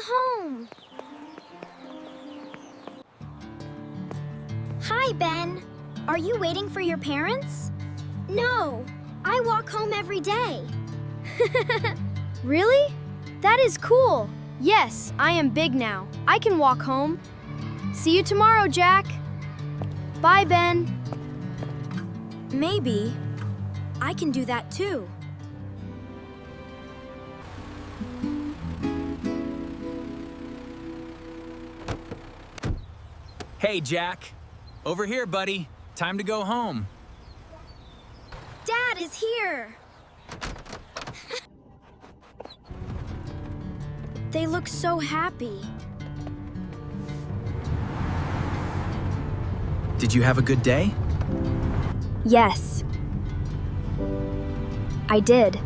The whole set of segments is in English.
home. Hi, Ben. Are you waiting for your parents? No, I walk home every day. Really? That is cool. Yes, I am big now. I can walk home. See you tomorrow, Jack. Bye, Ben. Maybe I can do that too. Hey, Jack. Over here, buddy. Time to go home. Dad is here. They look so happy. Did you have a good day? Yes, I did.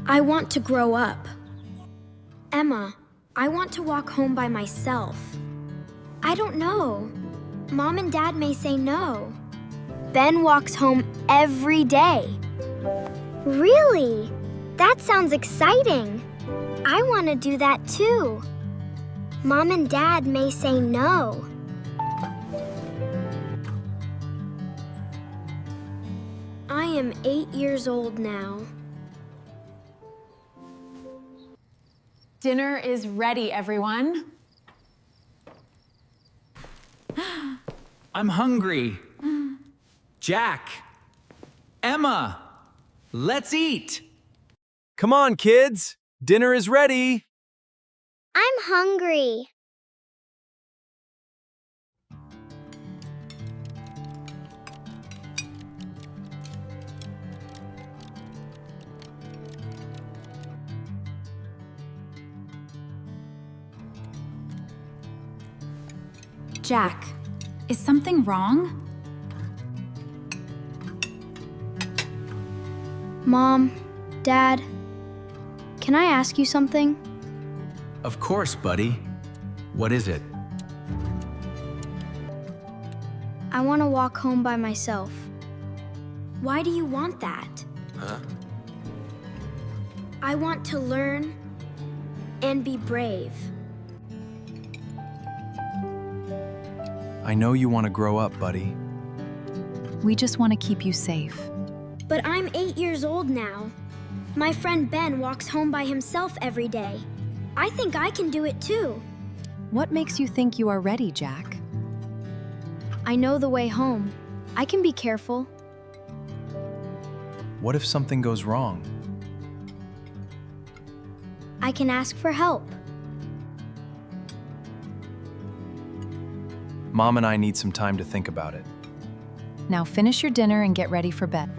I want to grow up. Emma, I want to walk home by myself. I don't know. Mom and Dad may say no. Ben walks home every day. Really? That sounds exciting. I want to do that too. Mom and Dad may say no. I am 8 years old now. Dinner is ready, everyone. I'm hungry. Jack. Emma. Let's eat. Come on, kids. Dinner is ready. I'm hungry. Jack, is something wrong? Mom, Dad, can I ask you something? Of course, buddy. What is it? I want to walk home by myself. Why do you want that? Huh? I want to learn and be brave. I know you want to grow up, buddy. We just want to keep you safe. But I'm 8 years old now. My friend Ben walks home by himself every day. I think I can do it too. What makes you think you are ready, Jack? I know the way home. I can be careful. What if something goes wrong? I can ask for help. Mom and I need some time to think about it. Now finish your dinner and get ready for bed.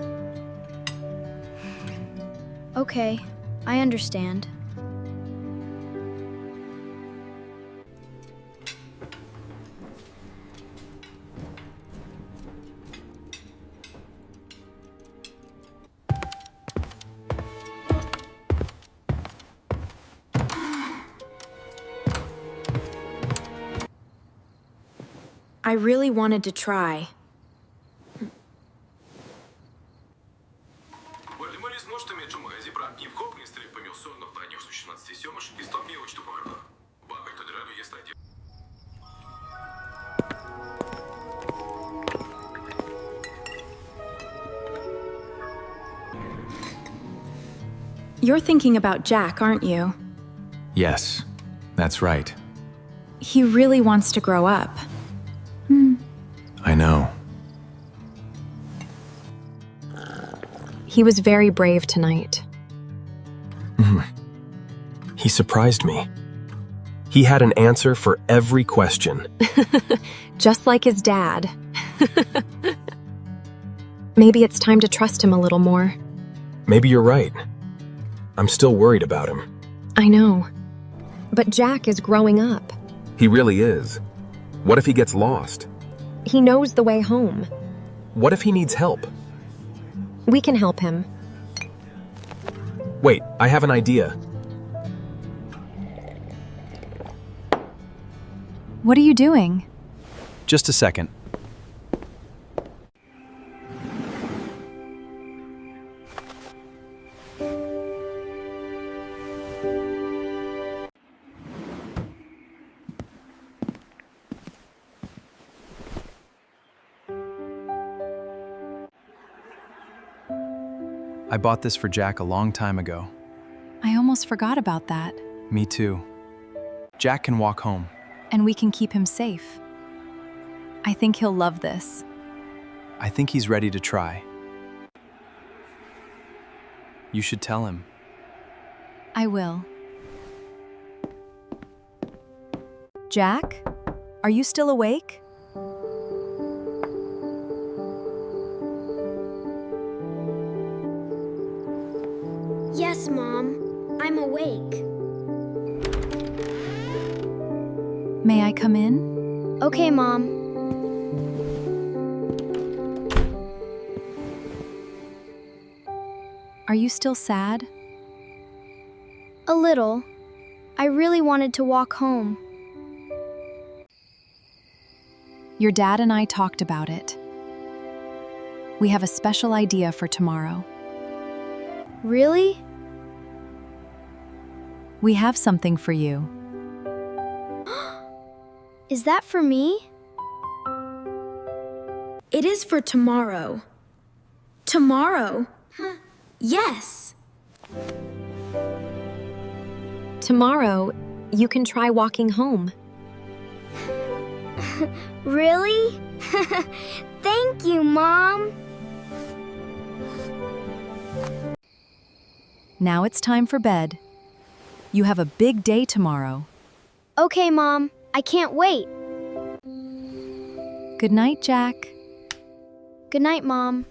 Okay, I understand. I really wanted to try. You're thinking about Jack, aren't you? Yes, that's right. He really wants to grow up. I know. He was very brave tonight. He surprised me. He had an answer for every question. Just like his dad. Maybe it's time to trust him a little more. Maybe you're right. I'm still worried about him. I know. But Jack is growing up. He really is. What if he gets lost? He knows the way home. What if he needs help? We can help him. Wait, I have an idea. What are you doing? Just a second. I bought this for Jack a long time ago. I almost forgot about that. Me too. Jack can walk home. And we can keep him safe. I think he'll love this. I think he's ready to try. You should tell him. I will. Jack, are you still awake? Yes, Mom. I'm awake. May I come in? Okay, Mom. Are you still sad? A little. I really wanted to walk home. Your dad and I talked about it. We have a special idea for tomorrow. Really? We have something for you. Is that for me? It is for tomorrow. Tomorrow? Yes. Tomorrow, you can try walking home. Really? Thank you, Mom. Now it's time for bed. You have a big day tomorrow. Okay, Mom. I can't wait. Good night, Jack. Good night, Mom.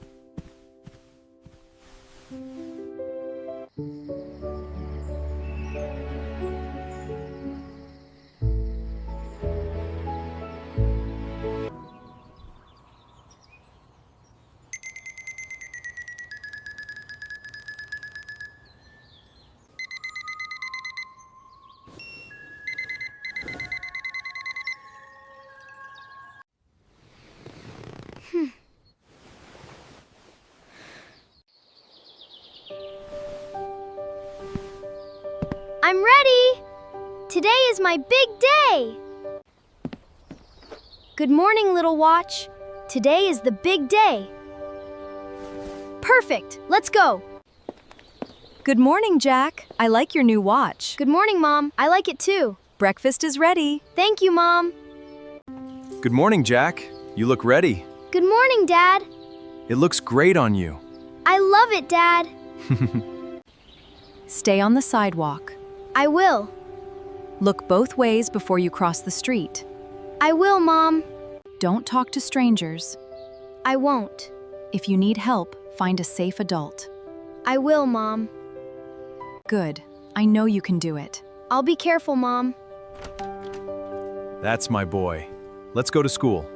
I'm ready! Today is my big day! Good morning, little watch. Today is the big day. Perfect! Let's go! Good morning, Jack. I like your new watch. Good morning, Mom. I like it too. Breakfast is ready. Thank you, Mom. Good morning, Jack. You look ready. Good morning, Dad. It looks great on you. I love it, Dad. Stay on the sidewalk. I will. Look both ways before you cross the street. I will, Mom. Don't talk to strangers. I won't. If you need help, find a safe adult. I will, Mom. Good. I know you can do it. I'll be careful, Mom. That's my boy. Let's go to school.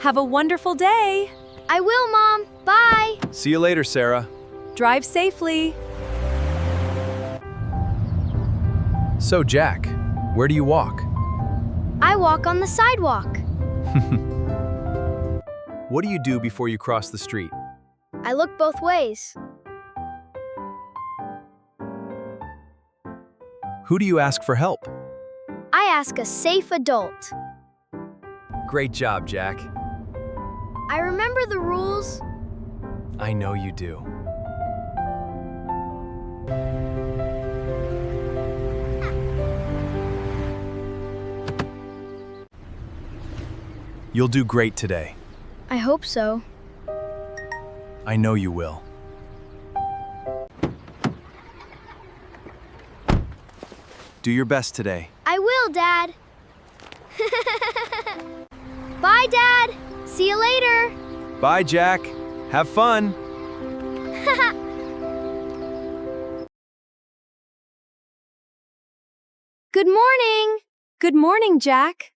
Have a wonderful day. I will, Mom. Bye. See you later, Sarah. Drive safely. So, Jack, where do you walk? I walk on the sidewalk. What do you do before you cross the street? I look both ways. Who do you ask for help? I ask a safe adult. Great job, Jack. I remember the rules. I know you do. You'll do great today. I hope so. I know you will. Do your best today. I will, Dad. Bye, Dad. See you later. Bye, Jack. Have fun. Good morning. Good morning, Jack.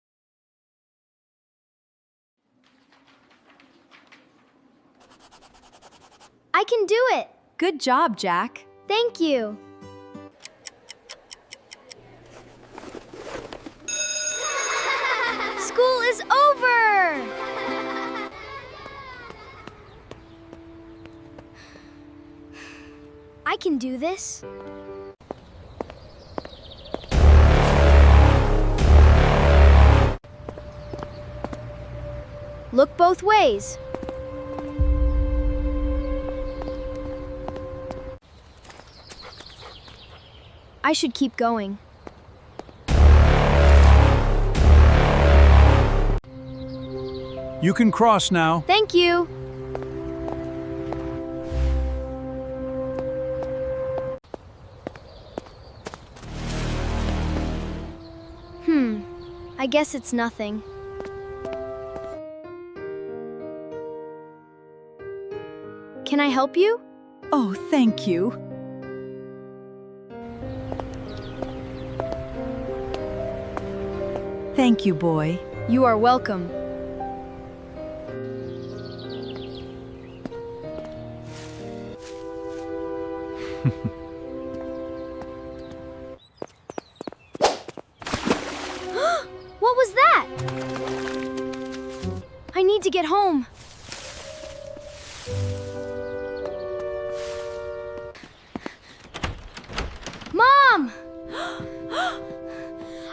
I can do it. Good job, Jack. Thank you. School is over. I can do this. Look both ways. I should keep going. You can cross now. Thank you. I guess it's nothing. Can I help you? Oh, thank you. Thank you, boy. You are welcome. What was that? I need to get home. Mom!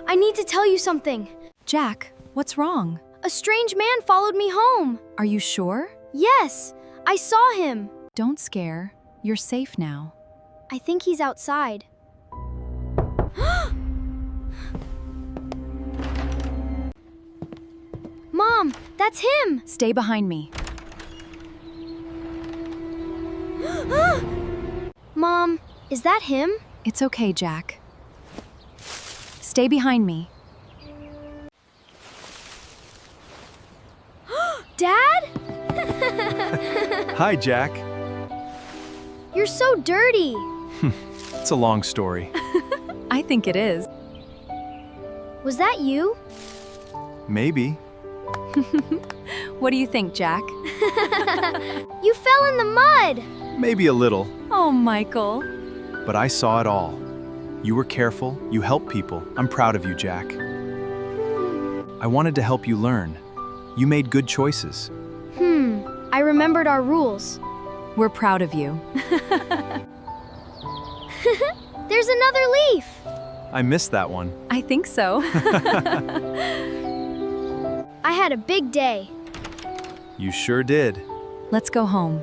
I need to tell you something. Jack, what's wrong? A strange man followed me home. Are you sure? Yes, I saw him. Don't scare. You're safe now. I think he's outside. Mom, that's him! Stay behind me. Mom, is that him? It's okay, Jack. Stay behind me. Dad? Hi, Jack. You're so dirty. It's a long story. I think it is. Was that you? Maybe. What do you think, Jack? You fell in the mud. Maybe a little. Oh, Michael. But I saw it all. You were careful. You helped people. I'm proud of you, Jack. I wanted to help you learn. You made good choices. I remembered our rules. We're proud of you. There's another leaf. I missed that one. I think so. I had a big day. You sure did. Let's go home.